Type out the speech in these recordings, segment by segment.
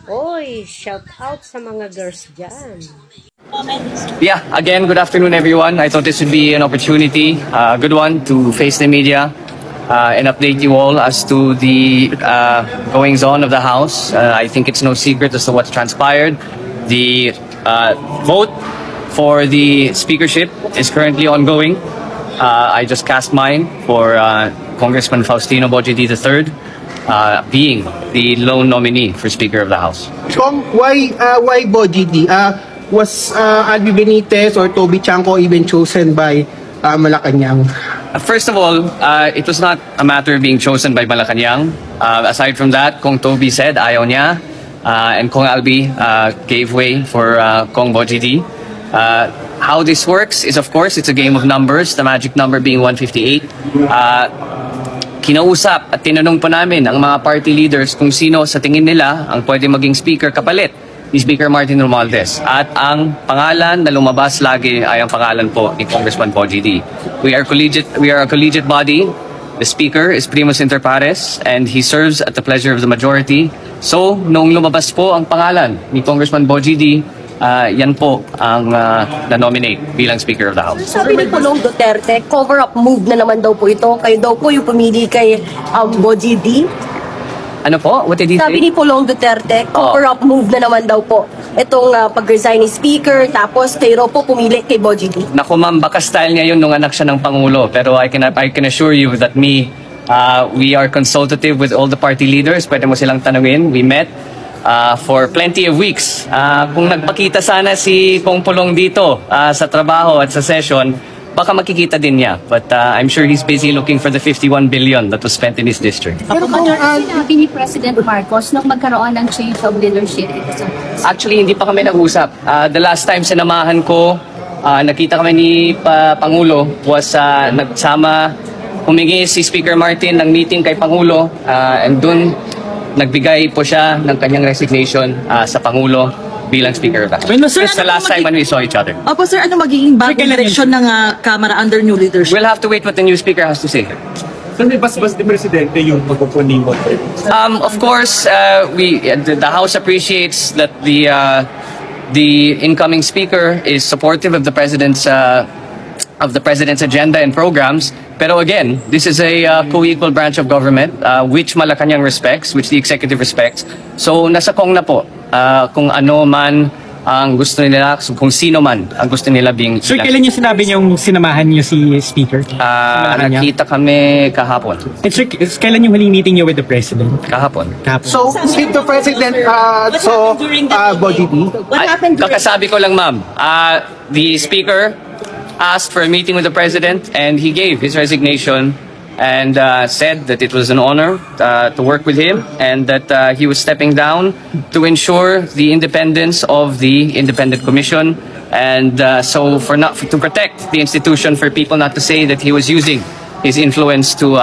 Oy, shout out sa mga girls dyan. Yeah, again, good afternoon, everyone. I thought this would be an opportunity, a good one, to face the media and update you all as to the goings-on of the House. I think it's no secret as to what's transpired. The vote for the speakership is currently ongoing. I just cast mine for Congressman Faustino Bojidi III, being the lone nominee for Speaker of the House. Kong, why Bojidi? Was Albi Benitez or Toby Chanco even chosen by Malacanang? First of all, it was not a matter of being chosen by Malacanang. Aside from that, Kong Toby said ayaw niya, and Kong Albi gave way for Kong Bojidi. How this works is, of course, it's a game of numbers, the magic number being 158. Kinausap at tinanong po namin ang mga party leaders kung sino sa tingin nila ang pwede maging speaker kapalit ni Speaker Martin Romualdez. At ang pangalan na lumabas lagi ay ang pangalan po ni Congressman Bojidi. We are a collegiate body. The Speaker is Primus Inter Pares and he serves at the pleasure of the majority. So, noong lumabas po ang pangalan ni Congressman Bojidi, yan po ang na-nominate bilang Speaker of the House. Sabi ni Pulong Duterte, cover-up move na naman daw po ito. Kayo daw po yung pumili kay Bojidi. Ano po? What did he say? Sabi ni Pulong Duterte, cover-up move na naman daw po. Itong pag-resign ni Speaker, tapos kayo raw po pumili kay Bojidi. Naku ma'am, baka style niya yun nung anak siya ng Pangulo. Pero I can assure you that we are consultative with all the party leaders. Pwede mo silang tanungin. We met for plenty of weeks. Kung nagpakita sana si Kong Pulong dito sa trabaho at sa session, baka makikita din niya. But I'm sure he's busy looking for the 51 billion that was spent in his district. Pero kung sinabi ni President Marcos nung magkaroon ng change of leadership? Actually, hindi pa kami nag-usap. The last time sinamahan ko, nakita kami ni Pangulo was nagsama, humingi si Speaker Martin ng meeting kay Pangulo and dun nagbigay po siya ng kanyang resignation sa Pangulo bilang Speaker of the House. Well, sir, it's the last time when we saw each other. Opo, sir, ano magiging bagong direksyon ng Kamara under new leadership? We'll have to wait what the new Speaker has to say. Sir, may basbas ni Presidente yung pagpupunimot? Of course, the House appreciates that the incoming Speaker is supportive of the President's agenda and programs. Pero again, this is a co-equal branch of government which Malacanang respects, which the executive respects. So nasa Kong na po kung ano man ang gusto nila, kung sino man ang gusto nila being. Sir, kailan niyo sinabi niyong sinamahan niyo si Speaker? Nakita kami kahapon. And sir, kailan yung huling meeting niyo with the President? Kahapon. So, if the President Bojidi? What happened during... Kakasabi ko lang ma'am, the Speaker asked for a meeting with the President and he gave his resignation and said that it was an honor to work with him and that he was stepping down to ensure the independence of the Independent Commission and to protect the institution, for people not to say that he was using his influence to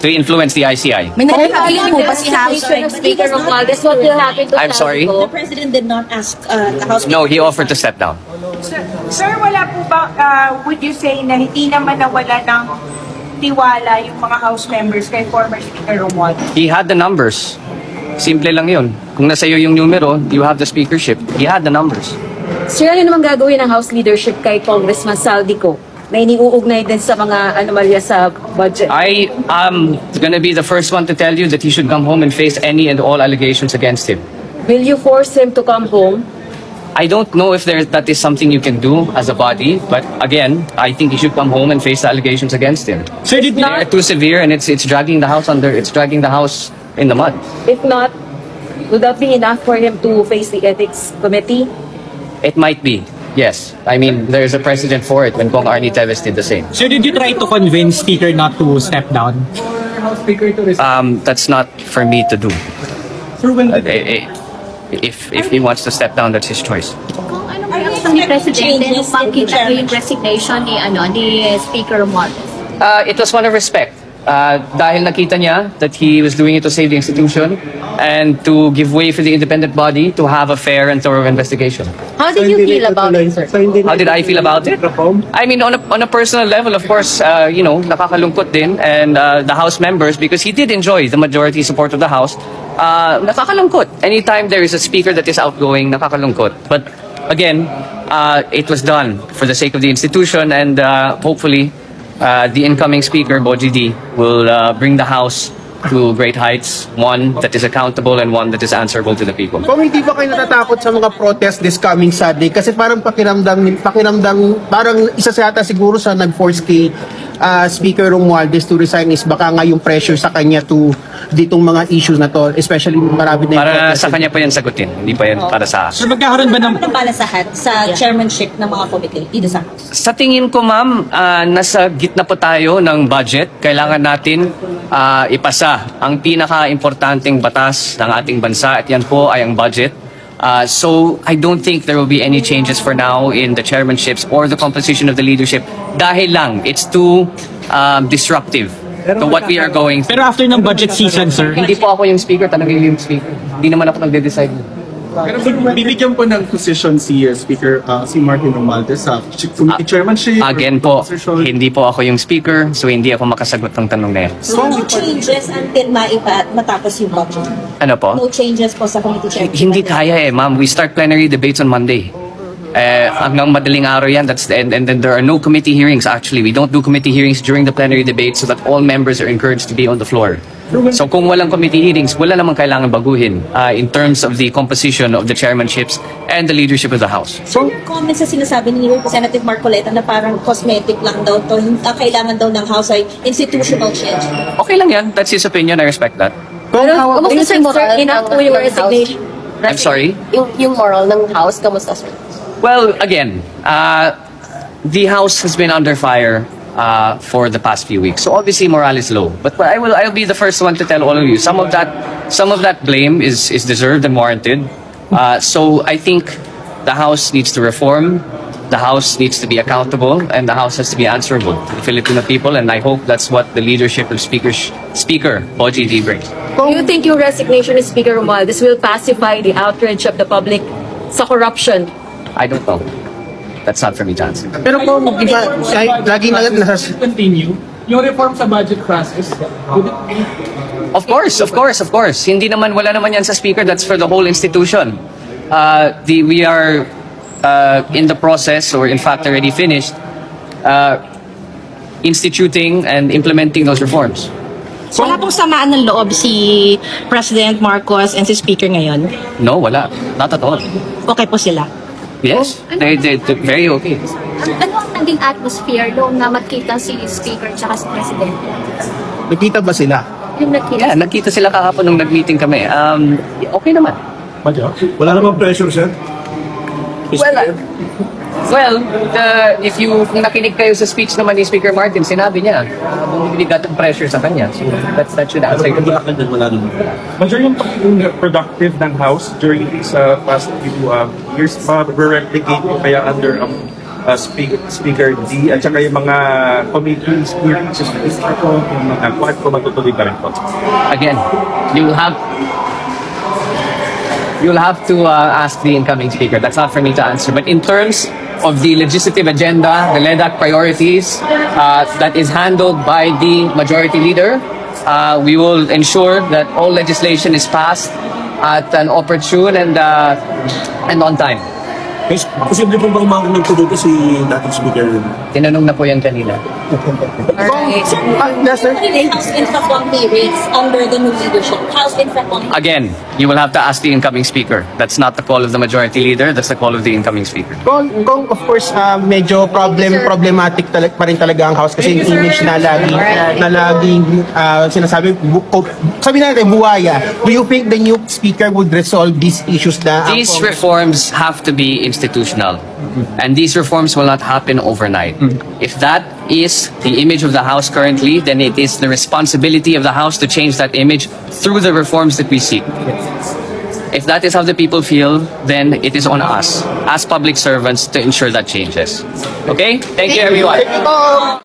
influence the ICI. May nagkakalit po pa si House Speaker Romualdez. What will happen to I'm sorry? The President did not ask the House No, he offered to step down. Sir, wala po ba, would you say na hindi naman nawala ng tiwala yung mga House members kay former Speaker Romualdez? He had the numbers. Simple lang yun. Kung nasa iyo yung numero, you have the speakership. He had the numbers. Sir, ano naman gagawin ng House leadership kay Congressman Saldico na iniuugnay din sa mga anomalya sa budget? I am gonna be the first one to tell you that he should come home and face any and all allegations against him. Will you force him to come home? I don't know if that is something you can do as a body, but again, I think he should come home and face the allegations against him. Sir, did They are too severe and it's dragging the House in the mud. If not, would that be enough for him to face the Ethics Committee? It might be, yes. I mean, there's a precedent for it when Kong Arnie Teves did the same. Sir, did you try to convince Speaker not to step down? That's not for me to do. Sir, when If he wants to step down, that's his choice. Kung anong reaction ni Presidente nung makita ko yung resignation ni Speaker Romualdez? It was one of respect. dahil nakita niya that he was doing it to save the institution and to give way for the independent body to have a fair and thorough investigation. How did you feel about it, sir? How did I feel about it? I mean, on a personal level, of course, nakakalungkot din, and the House members, because he did enjoy the majority support of the House, nakakalungkot. Anytime there is a speaker that is outgoing, nakakalungkot. But again, it was done for the sake of the institution, and hopefully, the incoming speaker, Boji D, will bring the House to great heights, one that is accountable and one that is answerable to the people. Kung hindi ba kayo natatakot sa mga protest this coming Saturday? Kasi parang pakiramdam, parang isa sa yata siguro sa nag-force kay Speaker Romualdez to resign is baka nga yung pressure sa kanya to ditong mga issues na to, especially marami na yung Para protest. sa kanya pa yan sagutin, hindi pa yan para sa So magkakaroon ba ng... Palasahan sa chairmanship ng mga committee dito sa House? Sa tingin ko, ma'am, nasa gitna po tayo ng budget. Kailangan natin ipasa ang pinaka-importanting batas ng ating bansa, at yan po ay ang budget. So I don't think there will be any changes for now in the chairmanships or the composition of the leadership dahil lang it's too disruptive to what we are going through. Pero after ng budget season, sir, Hindi po ako yung speaker, talagang yung speaker. Hindi naman ako nagde-decide. Pero bibigyan po ng position si Speaker si Martin Romualdez sa committee chairmanship. Again po, hindi po ako yung speaker, so hindi ako makasagot ng tanong na yan. So, no changes until matapos yung budget? Ano po? No changes po sa committee chairmanship? Hindi kaya ma'am. We start plenary debates on Monday. Hanggang madaling araw yan. And then there are no committee hearings actually. We don't do committee hearings during the plenary debate so that all members are encouraged to be on the floor. So kung walang committee hearings, wala namang kailangan baguhin in terms of the composition of the chairmanships and the leadership of the House. So, your comments sa sinasabi ni Representative Marcoleta na parang cosmetic lang daw to, kailangan daw ng House ay institutional change. Okay lang yan. That's his opinion. I respect that. Kamusta sir, enough po yung resignation? I'm sorry? Yung moral ng House, kamusta sir? Well, again, the House has been under fire for the past few weeks. So obviously morale is low. But I'll be the first one to tell all of you, some of that blame is deserved and warranted. So I think the House needs to reform, the House needs to be accountable, and the House has to be answerable to the Filipino people, and I hope that's what the leadership of Speaker Boji D brings. Do you think yung resignation of Speaker Romualdez will pacify the outrage of the public sa corruption? I don't know. That's not for me to answer. Pero kung di ba, laging Continue yung reform sa budget process. Of course. Hindi naman, wala naman yan sa speaker. That's for the whole institution. We are in the process, or in fact already finished, instituting and implementing those reforms. Wala pong samaan ng loob si President Marcos and si Speaker ngayon? No, wala. Not at all. Okay po sila? Yes, they're very okay. Ano ang naging atmosphere noong na magkita si Speaker at si President? nakita ba sila? Yung nagkita? Yeah, nagkita sila kahapon nung nag-meeting kami. Okay naman. Wala namang pressure, sir? Well, if kung nakinig kayo sa speech naman ni Speaker Martin, sinabi niya, bumibigay ng pressure sa kanya. So that should answer your question. Major yung productive ng House during these past few years, re-replicate ko kaya under Speaker D at saka yung mga committees, hearings, yung mga quad ko matutuloy pa rin po. Again, you'll have to ask the incoming speaker. That's not for me to answer. But in terms of the legislative agenda, the LEDAC priorities that is handled by the majority leader, we will ensure that all legislation is passed at an opportune and on time. Posible po bang magtuloy si dating speaker? Tinanong na po yan kanina. House Infra hearings under the new leadership. House Infra. Again, you will have to ask the incoming speaker. That's not the call of the majority leader. That's the call of the incoming speaker. Kung of course, medyo problematic pa rin talaga ang House kasi yung image na laging sinasabi, sabi natin, buwaya. Do you think the new speaker would resolve these issues na? These reforms have to be institutional. And these reforms will not happen overnight. If that is the image of the House currently, then it is the responsibility of the House to change that image through the reforms that we seek. If that is how the people feel, then it is on us as public servants to ensure that changes. Okay? Thank you, everyone.